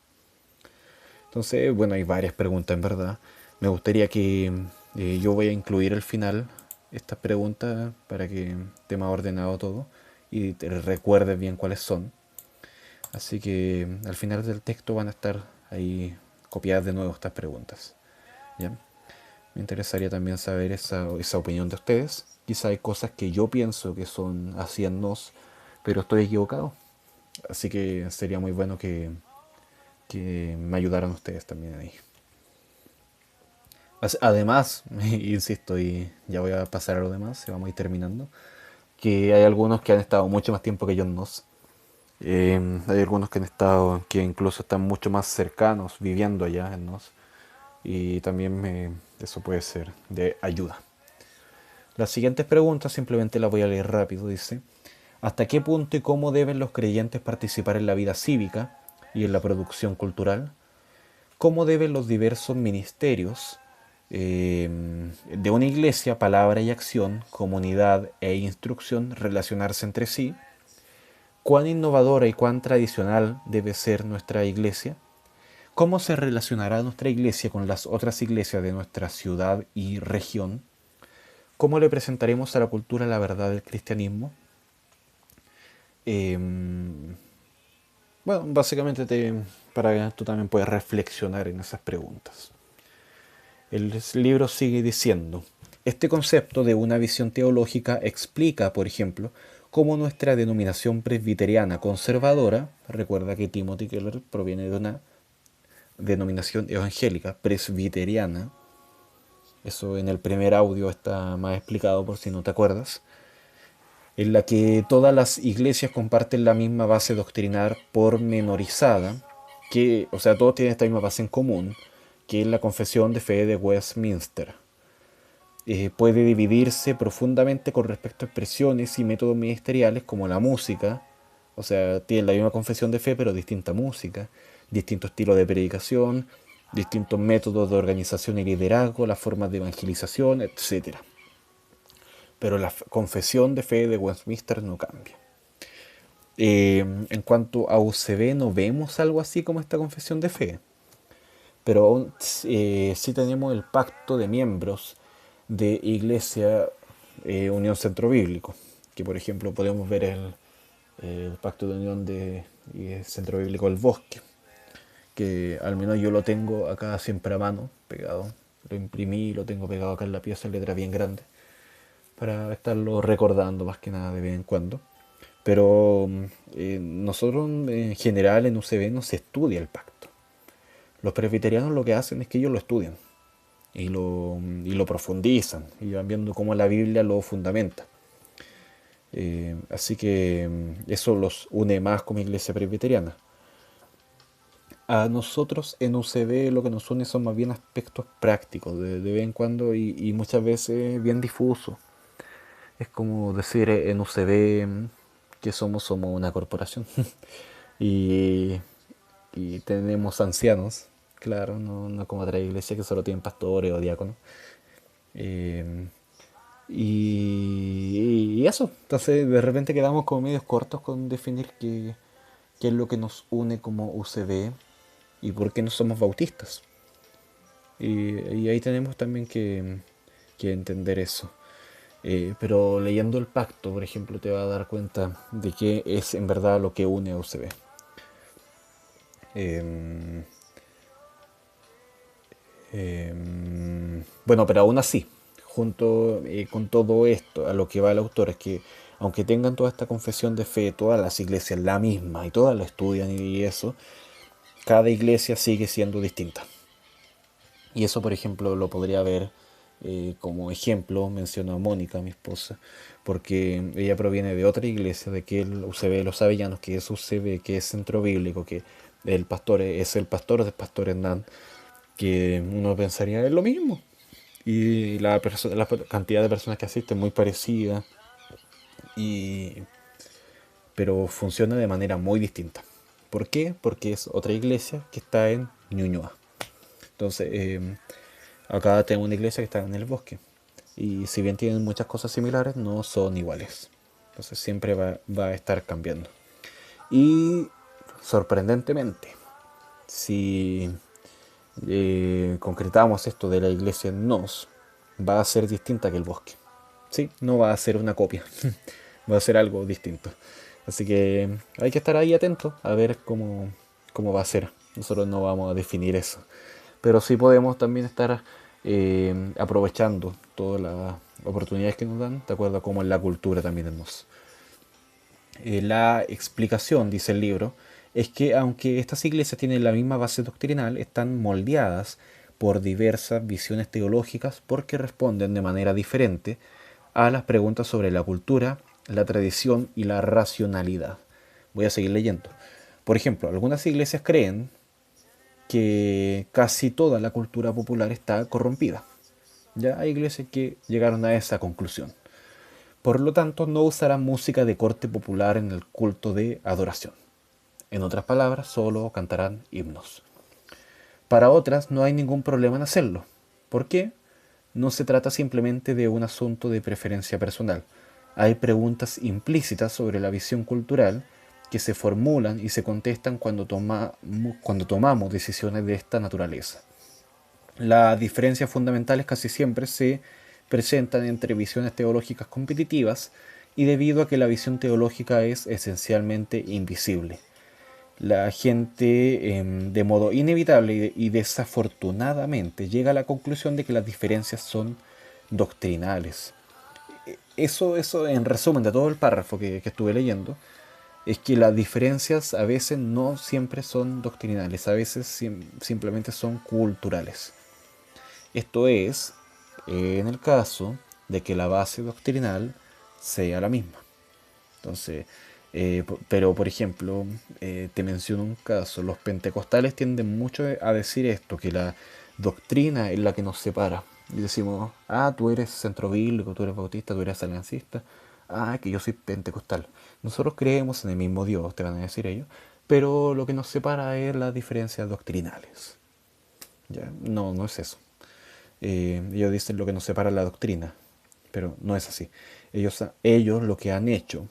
Entonces, bueno, hay varias preguntas en verdad. Me gustaría que yo voy a incluir al final estas preguntas para que esté más ordenado todo y te recuerdes bien cuáles son. Así que al final del texto van a estar ahí copiadas de nuevo estas preguntas. ¿Ya? Me interesaría también saber esa opinión de ustedes. Quizá hay cosas que yo pienso que son así en nos, pero estoy equivocado. Así que sería muy bueno que me ayudaran ustedes también ahí. Además, insisto, y ya voy a pasar a lo demás, se vamos a ir terminando, que hay algunos que han estado mucho más tiempo que yo en nos. Hay algunos que han estado, que incluso están mucho más cercanos viviendo allá en nos. Y también eso puede ser de ayuda. Las siguientes preguntas simplemente las voy a leer rápido. Dice, ¿hasta qué punto y cómo deben los creyentes participar en la vida cívica y en la producción cultural? ¿Cómo deben los diversos ministerios de una iglesia, palabra y acción, comunidad e instrucción relacionarse entre sí? ¿Cuán innovadora y cuán tradicional debe ser nuestra iglesia? ¿Cómo se relacionará nuestra iglesia con las otras iglesias de nuestra ciudad y región? ¿Cómo le presentaremos a la cultura la verdad del cristianismo? Em, bueno, básicamente para que tú también puedas reflexionar en esas preguntas. El libro sigue diciendo, este concepto de una visión teológica explica, por ejemplo, cómo nuestra denominación presbiteriana conservadora, recuerda que Timothy Keller proviene de una denominación evangélica presbiteriana, eso en el primer audio está más explicado por si no te acuerdas, en la que todas las iglesias comparten la misma base doctrinal pormenorizada, que, o sea, todos tienen esta misma base en común, que es la confesión de fe de Westminster. Puede dividirse profundamente con respecto a expresiones y métodos ministeriales como la música, o sea, tienen la misma confesión de fe pero distinta música, distinto estilo de predicación, distintos métodos de organización y liderazgo, las formas de evangelización, etcétera. Pero la confesión de fe de Westminster no cambia. En cuanto a UCB, no vemos algo así como esta confesión de fe, pero sí tenemos el pacto de miembros de Iglesia Unión Centro Bíblico, que por ejemplo podemos ver el pacto de unión de Centro Bíblico del Bosque, que al menos yo lo tengo acá siempre a mano, pegado. Lo imprimí y lo tengo pegado acá en la pieza en letra bien grande, para estarlo recordando más que nada de vez en cuando. Pero nosotros en general en UCB no se estudia el pacto. Los presbiterianos lo que hacen es que ellos lo estudian y lo profundizan y van viendo cómo la Biblia lo fundamenta. Así que eso los une más como iglesia presbiteriana. A nosotros en UCB lo que nos une son más bien aspectos prácticos, de vez en cuando y muchas veces bien difusos. Es como decir en UCB que somos una corporación y, y tenemos ancianos, claro, no como otras iglesias que solo tienen pastores o diáconos. Eh, y eso, entonces de repente quedamos como medios cortos con definir qué es lo que nos une como UCB y por qué no somos bautistas. Y ahí tenemos también que entender eso. Pero leyendo el pacto, por ejemplo, te va a dar cuenta de qué es en verdad lo que une a UCB. Eh, bueno, pero aún así, junto con todo esto, a lo que va el autor es que, aunque tengan toda esta confesión de fe, todas las iglesias la misma y todas la estudian y eso, cada iglesia sigue siendo distinta. Y eso, por ejemplo, lo podría ver como ejemplo, menciono a Mónica, mi esposa, porque ella proviene de otra iglesia, de que el UCB de los Avellanos, que es UCB, que es Centro Bíblico, que el pastor es el pastor del pastor Hernán, que uno pensaría es lo mismo. Y la cantidad de personas que asisten es muy parecida, y, pero funciona de manera muy distinta. ¿Por qué? Porque es otra iglesia que está en Ñuñoa. Entonces, acá tengo una iglesia que está en el bosque. Y si bien tienen muchas cosas similares, no son iguales. Entonces siempre va a estar cambiando. Y sorprendentemente, si concretamos esto de la iglesia en Nos, va a ser distinta que el bosque. Sí, no va a ser una copia. Va a ser algo distinto. Así que hay que estar ahí atentos a ver cómo va a ser. Nosotros no vamos a definir eso. Pero sí podemos también estar aprovechando todas las oportunidades que nos dan, de acuerdo a cómo es la cultura también en nos. La explicación, dice el libro, es que aunque estas iglesias tienen la misma base doctrinal, están moldeadas por diversas visiones teológicas porque responden de manera diferente a las preguntas sobre la cultura, la tradición y la racionalidad. Voy a seguir leyendo. Por ejemplo, algunas iglesias creen que casi toda la cultura popular está corrompida. Ya hay iglesias que llegaron a esa conclusión. Por lo tanto, no usarán música de corte popular en el culto de adoración. En otras palabras, solo cantarán himnos. Para otras no hay ningún problema en hacerlo. ¿Por qué? No se trata simplemente de un asunto de preferencia personal. Hay preguntas implícitas sobre la visión cultural que se formulan y se contestan cuando tomamos decisiones de esta naturaleza. Las diferencias fundamentales casi siempre se presentan entre visiones teológicas competitivas y debido a que la visión teológica es esencialmente invisible. La gente, de modo inevitable y desafortunadamente, llega a la conclusión de que las diferencias son doctrinales. Eso en resumen de todo el párrafo que estuve leyendo, es que las diferencias a veces no siempre son doctrinales, a veces simplemente son culturales. Esto es, en el caso de que la base doctrinal sea la misma. Entonces, pero por ejemplo, te menciono un caso, los pentecostales tienden mucho a decir esto, que la doctrina es la que nos separa. Y decimos, ah, tú eres centro bíblico, tú eres bautista, tú eres aliancista, ah, que yo soy pentecostal. Nosotros creemos en el mismo Dios, te van a decir ellos, pero lo que nos separa es las diferencias doctrinales. ¿Ya? No, no es eso. Ellos dicen lo que nos separa la doctrina, pero no es así. Ellos lo que han hecho,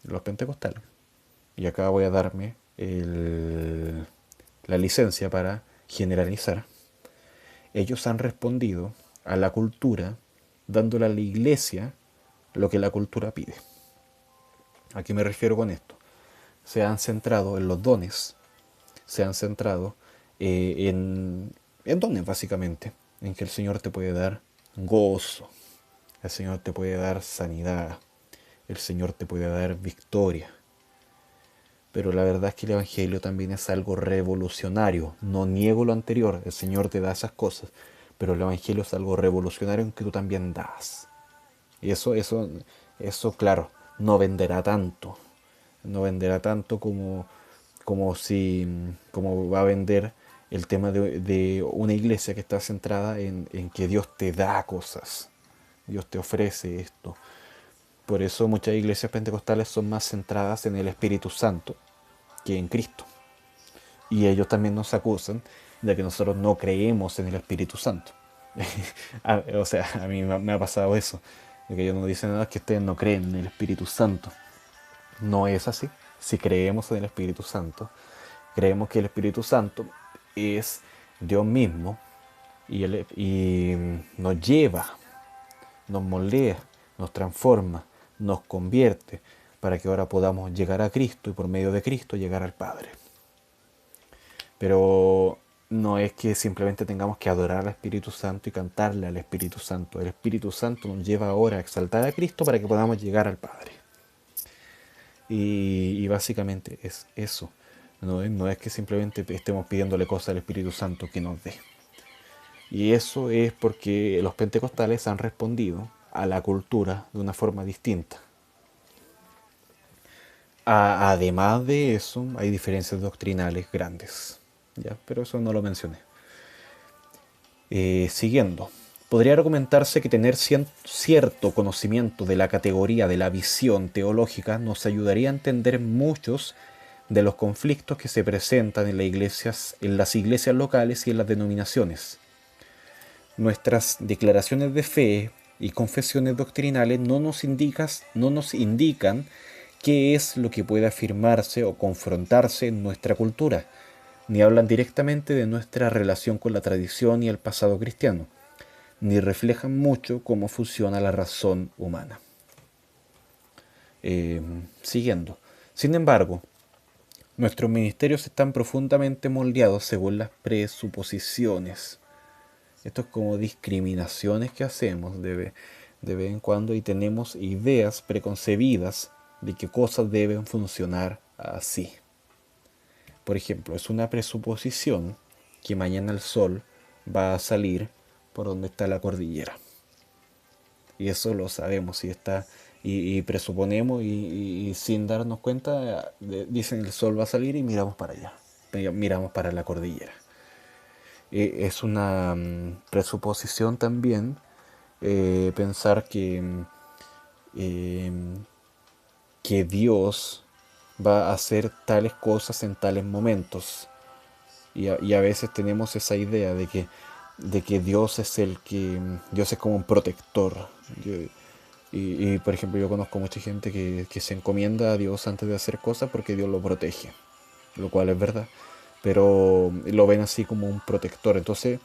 los pentecostales, y acá voy a darme la licencia para generalizar, ellos han respondido a la cultura dándole a la iglesia lo que la cultura pide. ¿A qué me refiero con esto? Se han centrado en los dones, se han centrado en dones básicamente, en que el Señor te puede dar gozo, el Señor te puede dar sanidad, el Señor te puede dar victoria. Pero la verdad es que el Evangelio también es algo revolucionario. No niego lo anterior, el Señor te da esas cosas, pero el Evangelio es algo revolucionario en que tú también das. Y eso claro, no venderá tanto. No venderá tanto como va a vender el tema de una iglesia que está centrada en que Dios te da cosas. Dios te ofrece esto. Por eso muchas iglesias pentecostales son más centradas en el Espíritu Santo que en Cristo. Y ellos también nos acusan de que nosotros no creemos en el Espíritu Santo. O sea, a mí me ha pasado eso. De que ellos nos dicen, nada, que ustedes no creen en el Espíritu Santo. No es así. Si creemos en el Espíritu Santo, creemos que el Espíritu Santo es Dios mismo y nos lleva, nos moldea, nos transforma, nos convierte para que ahora podamos llegar a Cristo y por medio de Cristo llegar al Padre. Pero no es que simplemente tengamos que adorar al Espíritu Santo y cantarle al Espíritu Santo. El Espíritu Santo nos lleva ahora a exaltar a Cristo para que podamos llegar al Padre. Y básicamente es eso. No es que simplemente estemos pidiéndole cosas al Espíritu Santo que nos dé. Y eso es porque los pentecostales han respondido a la cultura de una forma distinta. Además de eso, hay diferencias doctrinales grandes. ¿Ya? Pero eso no lo mencioné. Siguiendo. Podría argumentarse que tener cierto conocimiento de la categoría de la visión teológica nos ayudaría a entender muchos de los conflictos que se presentan en las iglesias locales y en las denominaciones. Nuestras declaraciones de fe y confesiones doctrinales no nos indican qué es lo que puede afirmarse o confrontarse en nuestra cultura, ni hablan directamente de nuestra relación con la tradición y el pasado cristiano, ni reflejan mucho cómo funciona la razón humana. Siguiendo. Sin embargo, nuestros ministerios están profundamente moldeados según las presuposiciones. Esto es como discriminaciones que hacemos de vez en cuando y tenemos ideas preconcebidas de que cosas deben funcionar así. Por ejemplo, es una presuposición que mañana el sol va a salir por donde está la cordillera. Y eso lo sabemos y presuponemos y sin darnos cuenta dicen el sol va a salir y miramos para allá, miramos para la cordillera. Es una presuposición también pensar eh, que Dios va a hacer tales cosas en tales momentos. Y a veces tenemos esa idea de que Dios es Dios es como un protector. Por ejemplo, yo conozco mucha gente que se encomienda a Dios antes de hacer cosas porque Dios lo protege, lo cual es verdad, pero lo ven así como un protector. Entonces,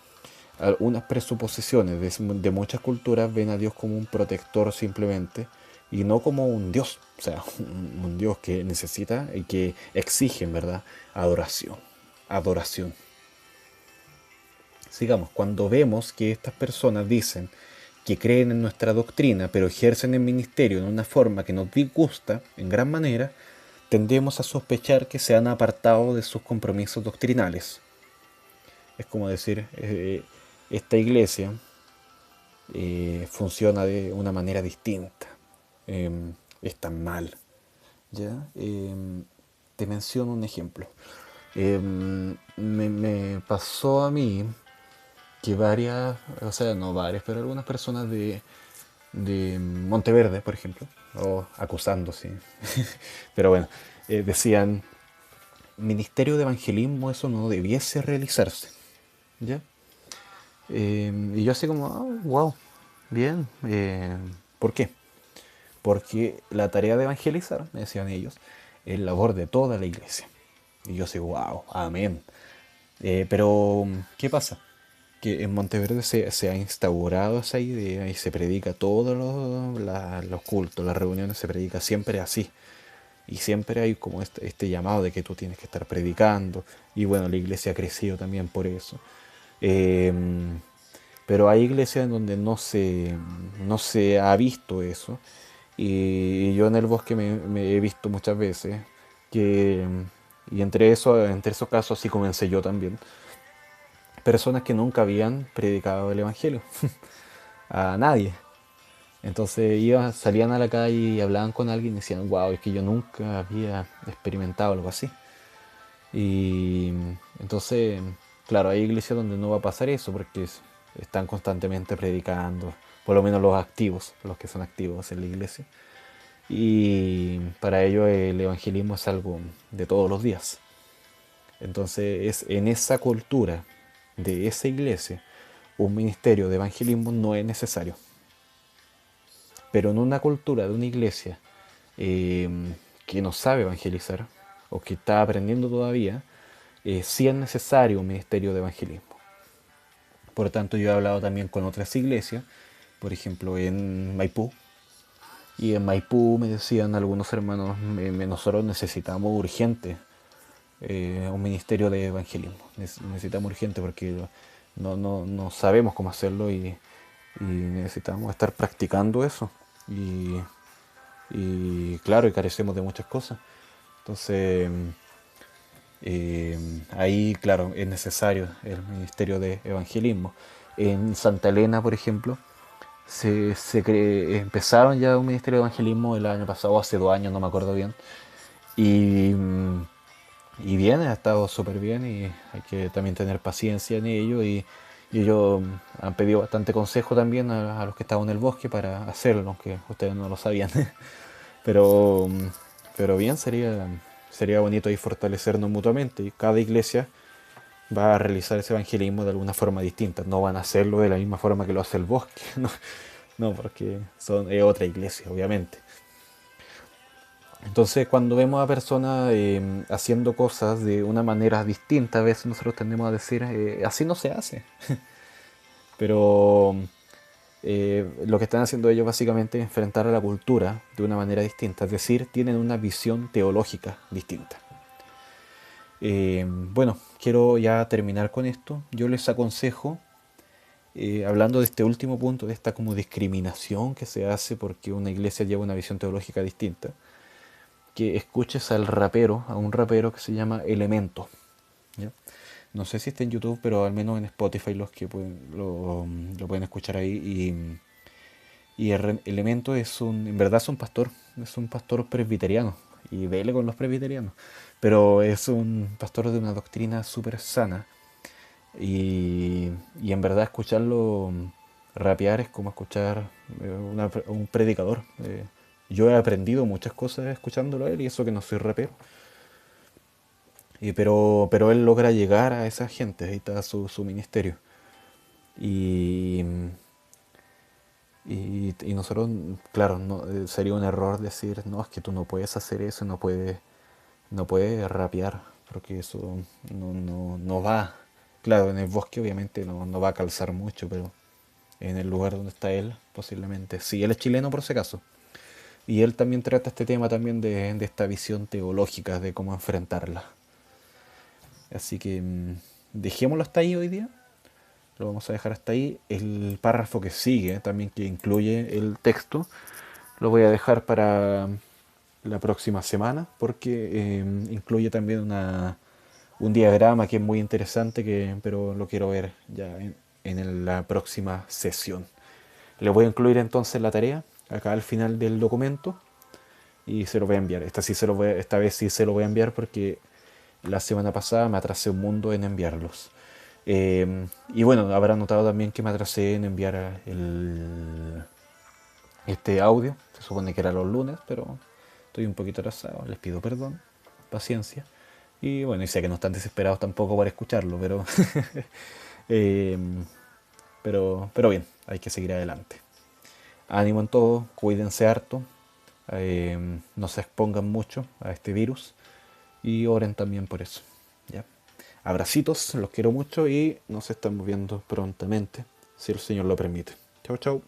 algunas presuposiciones de muchas culturas ven a Dios como un protector simplemente y no como un Dios, o sea, un Dios que necesita y que exige, en verdad, adoración. Adoración. Sigamos, cuando vemos que estas personas dicen que creen en nuestra doctrina, pero ejercen el ministerio en una forma que nos disgusta en gran manera, tendemos a sospechar que se han apartado de sus compromisos doctrinales. Es como decir, esta iglesia funciona de una manera distinta, eh, está mal. ¿Ya? Te menciono un ejemplo. Me pasó a mí que varias, o sea, no varias, pero algunas personas de Monteverde, por ejemplo, o acusando, sí, pero bueno, decían, ministerio de evangelismo, eso no debiese realizarse, ¿ya? Y yo así como, wow, bien, ¿por qué? Porque la tarea de evangelizar, me decían ellos, es labor de toda la iglesia. Y yo así, wow, amén. Pero, ¿qué pasa? Que en Monteverde se ha instaurado esa idea y se predica todos los cultos, las reuniones, se predica siempre así. Y siempre hay como este llamado de que tú tienes que estar predicando. Y bueno, la iglesia ha crecido también por eso. Eh, pero hay iglesias en donde no se ha visto eso. Y yo en el bosque me he visto muchas veces que, y entre esos casos así comencé yo también, personas que nunca habían predicado el Evangelio a nadie. Entonces salían a la calle y hablaban con alguien y decían, wow, es que yo nunca había experimentado algo así. Y entonces, claro, hay iglesias donde no va a pasar eso porque están constantemente predicando, por lo menos los activos, los que son activos en la iglesia. Y para ellos el evangelismo es algo de todos los días. Entonces es en esa cultura de esa iglesia un ministerio de evangelismo no es necesario. Pero en una cultura de una iglesia eh, que no sabe evangelizar o que está aprendiendo todavía, sí es necesario un ministerio de evangelismo. Por lo tanto, yo he hablado también con otras iglesias, por ejemplo en Maipú, y en Maipú me decían algunos hermanos, nosotros necesitamos urgente un ministerio de evangelismo. Necesitamos urgente porque no sabemos cómo hacerlo y necesitamos estar practicando eso. Y claro, y carecemos de muchas cosas. Entonces, ahí, claro, es necesario el ministerio de evangelismo. En Santa Elena, por ejemplo, empezaron ya un ministerio de evangelismo el año pasado, hace 2 años, no me acuerdo bien. Y, y bien, ha estado súper bien y hay que también tener paciencia en ello. Y ellos han pedido bastante consejo también a los que estaban en el bosque para hacerlo, aunque ustedes no lo sabían. Pero, pero bien, sería bonito ahí fortalecernos mutuamente. Y cada iglesia va a realizar ese evangelismo de alguna forma distinta. No van a hacerlo de la misma forma que lo hace el bosque. No, no porque es otra iglesia, obviamente. Entonces, cuando vemos a personas haciendo cosas de una manera distinta, a veces nosotros tendemos a decir, así no se hace. Pero lo que están haciendo ellos básicamente es enfrentar a la cultura de una manera distinta, es decir, tienen una visión teológica distinta. Bueno, quiero ya terminar con esto. Yo les aconsejo, hablando de este último punto, de esta como discriminación que se hace porque una iglesia lleva una visión teológica distinta, que escuches a un rapero que se llama Elemento. ¿Ya? No sé si está en YouTube, pero al menos en Spotify los que lo pueden escuchar ahí. Y el Elemento en verdad es un pastor presbiteriano, y vele con los presbiterianos, pero es un pastor de una doctrina súper sana, y en verdad escucharlo rapear es como escuchar un predicador. Yo he aprendido muchas cosas escuchándolo a él, y eso que no soy rapero. Pero él logra llegar a esa gente, ahí está su ministerio. Y, Y nosotros, claro, no, sería un error decir, no, es que tú no puedes hacer eso, no puedes rapear, porque eso no va. Claro, en el bosque obviamente no va a calzar mucho, pero en el lugar donde está él, posiblemente. Sí, él es chileno por si acaso. Y él también trata este tema también de esta visión teológica de cómo enfrentarla. Así que dejémoslo hasta ahí hoy día. Lo vamos a dejar hasta ahí. El párrafo que sigue, también que incluye el texto, lo voy a dejar para la próxima semana porque incluye también un diagrama que es muy interesante, pero lo quiero ver ya en la próxima sesión. Le voy a incluir entonces la tarea acá al final del documento y se lo voy a enviar. Esta vez sí se lo voy a enviar porque la semana pasada me atrasé un mundo en enviarlos. Y bueno, habrán notado también que me atrasé en enviar este audio. Se supone que era los lunes, pero estoy un poquito atrasado. Les pido perdón, paciencia. Y bueno, y sé que no están desesperados tampoco para escucharlo, eh, pero bien, hay que seguir adelante. Ánimo en todo, cuídense harto, no se expongan mucho a este virus y oren también por eso. ¿Ya? Abracitos, los quiero mucho y nos estamos viendo prontamente, si el Señor lo permite. Chau, chau.